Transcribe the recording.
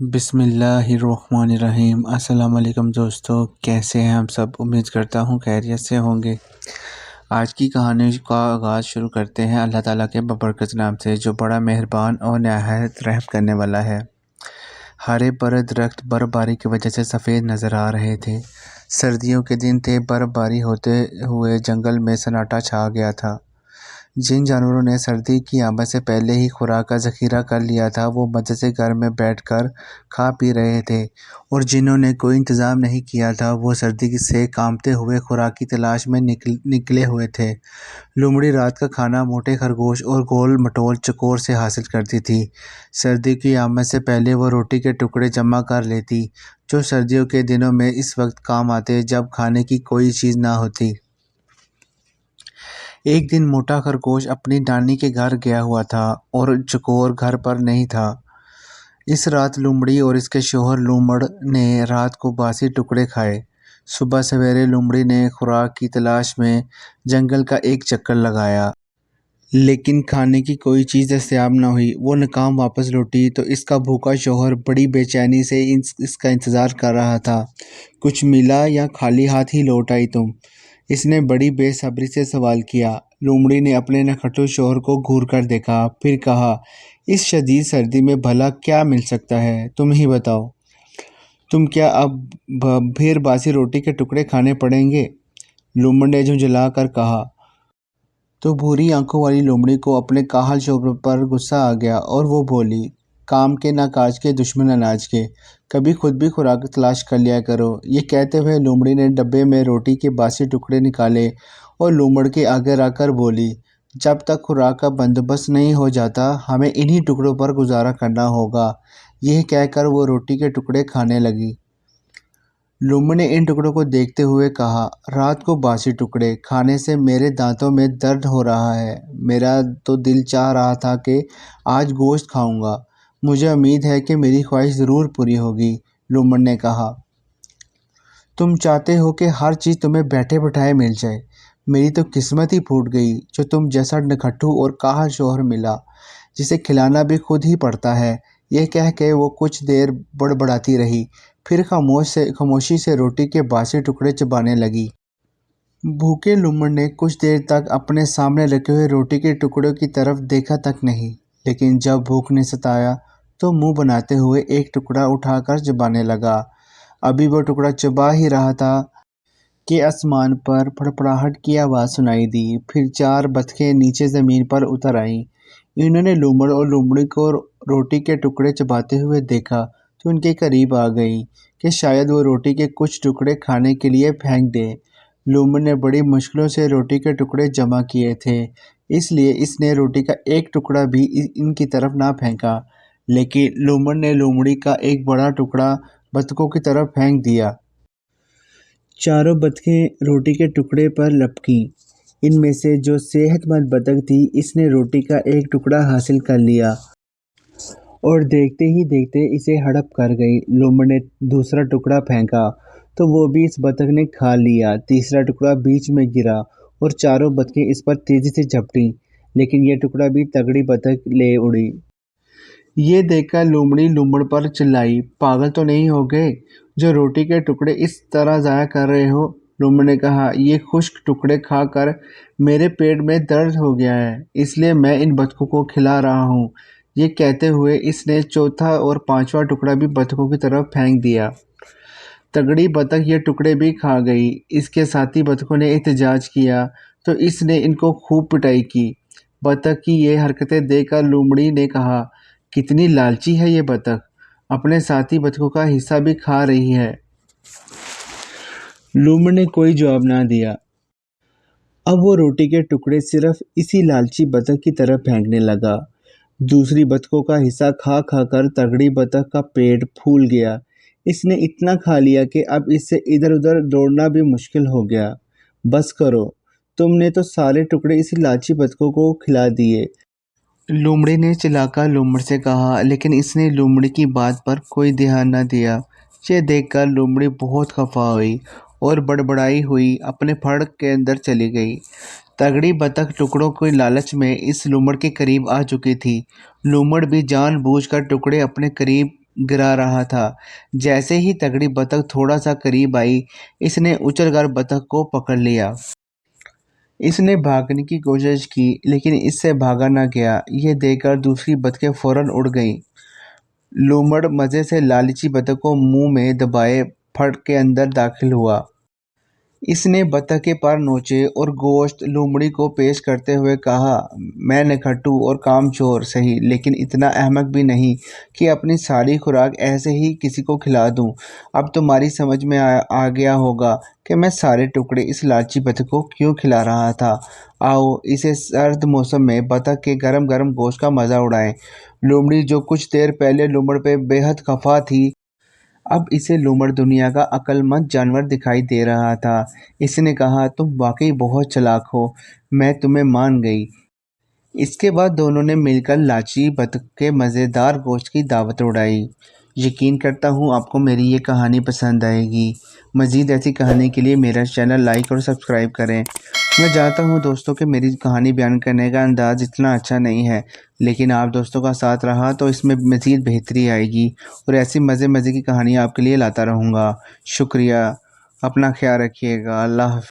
बिस्मिल्लाहिर्रहमानिर्रहीम। अस्सलाम वालेकुम दोस्तों, कैसे हैं हम सब। उम्मीद करता हूँ खैरियत से होंगे। आज की कहानी का आगाज़ शुरू करते हैं अल्लाह ताला के बबरकत नाम से, जो बड़ा मेहरबान और नहायत रहम करने वाला है। हरे भरे दरख्त बर्फ़बारी की वजह से सफ़ेद नज़र आ रहे थे। सर्दियों के दिन थे। बर्फ़बारी होते हुए जंगल में सन्नाटा छा गया था। जिन जानवरों ने सर्दी की आमद से पहले ही खुराक का ज़ख़ीरा कर लिया था, वो मज़े से घर में बैठकर खा पी रहे थे, और जिन्होंने कोई इंतज़ाम नहीं किया था, वो सर्दी से कांपते हुए खुराक की तलाश में निकले हुए थे। लोमड़ी रात का खाना मोटे खरगोश और गोल मटोल चकोर से हासिल करती थी। सर्दी की आमद से पहले वो रोटी के टुकड़े जमा कर लेती, जो सर्दियों के दिनों में इस वक्त काम आते जब खाने की कोई चीज़ ना होती। एक दिन मोटा खरगोश अपनी नानी के घर गया हुआ था और चकोर घर पर नहीं था। इस रात लोमड़ी और इसके शौहर लूमड़ ने रात को बासी टुकड़े खाए। सुबह सवेरे लोमड़ी ने खुराक की तलाश में जंगल का एक चक्कर लगाया, लेकिन खाने की कोई चीज़ दस्तयाब न हुई। वो नाकाम वापस लौटी तो इसका भूखा शौहर बड़ी बेचैनी से इसका इंतज़ार कर रहा था। कुछ मिला या खाली हाथ ही लौट आई तुम? इसने बड़ी बेसब्री से सवाल किया। लोमड़ी ने अपने नखट्टू शौहर को घूर कर देखा, फिर कहा, इस शदीद सर्दी में भला क्या मिल सकता है, तुम ही बताओ। तुम क्या अब फिर बासी रोटी के टुकड़े खाने पड़ेंगे? लोमड़ ने झुंझला कर कहा। तो भूरी आंखों वाली लोमड़ी को अपने काहल शौहर पर गुस्सा आ गया और वो बोली, काम के ना काज के दुश्मन अनाज के, कभी खुद भी खुराक तलाश कर लिया करो। ये कहते हुए लोमड़ी ने डब्बे में रोटी के बासी टुकड़े निकाले और लोमड़ के आगे रखकर बोली, जब तक खुराक का बंदोबस्त नहीं हो जाता, हमें इन्हीं टुकड़ों पर गुजारा करना होगा। यह कहकर वो रोटी के टुकड़े खाने लगी। लोमड़ी ने इन टुकड़ों को देखते हुए कहा, रात को बासी टुकड़े खाने से मेरे दांतों में दर्द हो रहा है। मेरा तो दिल चाह रहा था कि आज गोश्त खाऊंगा। मुझे उम्मीद है कि मेरी ख्वाहिश ज़रूर पूरी होगी। लोमड़ी ने कहा, तुम चाहते हो कि हर चीज़ तुम्हें बैठे बिठाए मिल जाए। मेरी तो किस्मत ही फूट गई, जो तुम जैसा नखट्टू और काहल शौहर मिला, जिसे खिलाना भी खुद ही पड़ता है। यह कह के वो कुछ देर बड़बड़ाती रही, फिर खामोशी से रोटी के बासी टुकड़े चबाने लगी। भूखे लोमड़ ने कुछ देर तक अपने सामने रखे हुए रोटी के टुकड़ों की तरफ देखा तक नहीं, लेकिन जब भूख ने सताया तो मुंह बनाते हुए एक टुकड़ा उठाकर चबाने लगा। अभी वो टुकड़ा चबा ही रहा था कि आसमान पर फड़फड़ाहट की आवाज़ सुनाई दी। फिर चार बतखें नीचे ज़मीन पर उतर आईं। इन्होंने लोमड़ और लोमड़ी को रोटी के टुकड़े चबाते हुए देखा तो उनके करीब आ गई कि शायद वो रोटी के कुछ टुकड़े खाने के लिए फेंक दे। लोमड़ ने बड़ी मुश्किलों से रोटी के टुकड़े जमा किए थे, इसलिए इसने रोटी का एक टुकड़ा भी इनकी तरफ ना फेंका, लेकिन लोमड़ ने लोमड़ी का एक बड़ा टुकड़ा बतखों की तरफ फेंक दिया। चारों बतखें रोटी के टुकड़े पर लपकीं। इनमें से जो सेहतमंद बतख थी, इसने रोटी का एक टुकड़ा हासिल कर लिया और देखते ही देखते इसे हड़प कर गई। लोमड़ ने दूसरा टुकड़ा फेंका तो वो भी इस बतख ने खा लिया। तीसरा टुकड़ा बीच में गिरा और चारों बतखें इस पर तेजी से झपटी, लेकिन यह टुकड़ा भी तगड़ी बतख ले उड़ी। ये देखकर लोमड़ी लोमड़ पर चिल्लाई, पागल तो नहीं हो गए जो रोटी के टुकड़े इस तरह ज़ाया कर रहे हो? लोमड़ी ने कहा, ये खुश्क टुकड़े खाकर मेरे पेट में दर्द हो गया है, इसलिए मैं इन बतखों को खिला रहा हूँ। ये कहते हुए इसने चौथा और पांचवा टुकड़ा भी बतखों की तरफ फेंक दिया। तगड़ी बतख ये टुकड़े भी खा गई। इसके साथी बतखों ने एहतजाज किया तो इसने इनको खूब पिटाई की। बतख की ये हरकतें देखकर लोमड़ी ने कहा, कितनी लालची है ये बतख, अपने साथी बतखों का हिस्सा भी खा रही है। लोमड़ी ने कोई जवाब ना दिया। अब वो रोटी के टुकड़े सिर्फ इसी लालची बतख की तरफ फेंकने लगा। दूसरी बतखों का हिस्सा खा खा कर तगड़ी बतख का पेट फूल गया। इसने इतना खा लिया कि अब इससे इधर उधर दौड़ना भी मुश्किल हो गया। बस करो, तुमने तो सारे टुकड़े इसी लालची बतखों को खिला दिए। लोमड़ी ने चिल्लाकर लोमड़ से कहा, लेकिन इसने लोमड़ी की बात पर कोई ध्यान न दिया। ये देखकर लोमड़ी बहुत खफा हुई और बड़बड़ाई हुई अपने फड़ के अंदर चली गई। तगड़ी बतख टुकड़ों के लालच में इस लोमड़ के करीब आ चुकी थी। लोमड़ भी जानबूझकर टुकड़े अपने करीब गिरा रहा था। जैसे ही तगड़ी बतख थोड़ा सा करीब आई, इसने उछलकर बतख को पकड़ लिया। इसने भागने की कोशिश की, लेकिन इससे भागा न गया। ये देखकर दूसरी बतखें फौरन उड़ गईं। लोमड़ मज़े से लालची बतख को मुंह में दबाए फट के अंदर दाखिल हुआ। इसने बतख के पर नोचे और गोश्त लोमड़ी को पेश करते हुए कहा, मैं नखट्टू और कामचोर सही, लेकिन इतना अहमक भी नहीं कि अपनी सारी खुराक ऐसे ही किसी को खिला दूं। अब तुम्हारी समझ में आ गया होगा कि मैं सारे टुकड़े इस लालची बतख को क्यों खिला रहा था। आओ इसे सर्द मौसम में बतख के गरम गरम गोश्त का मज़ा उड़ाएं। लोमड़ी, जो कुछ देर पहले लोमड़ पे बेहद खफा थी, अब इसे लोमड़ दुनिया का अक्लमंद जानवर दिखाई दे रहा था। इसने कहा, तुम वाकई बहुत चालाक हो, मैं तुम्हें मान गई। इसके बाद दोनों ने मिलकर लाची बतख के मज़ेदार गोश्त की दावत उड़ाई। यकीन करता हूँ आपको मेरी ये कहानी पसंद आएगी। मज़ीद ऐसी कहानी के लिए मेरा चैनल लाइक और सब्सक्राइब करें। मैं जानता हूँ दोस्तों कि मेरी कहानी बयान करने का अंदाज़ इतना अच्छा नहीं है, लेकिन आप दोस्तों का साथ रहा तो इसमें मज़ीद बेहतरी आएगी और ऐसी मज़े मज़े की कहानियाँ आपके लिए लाता रहूँगा। शुक्रिया। अपना ख्याल रखिएगा। अल्लाह हाफ़िज़।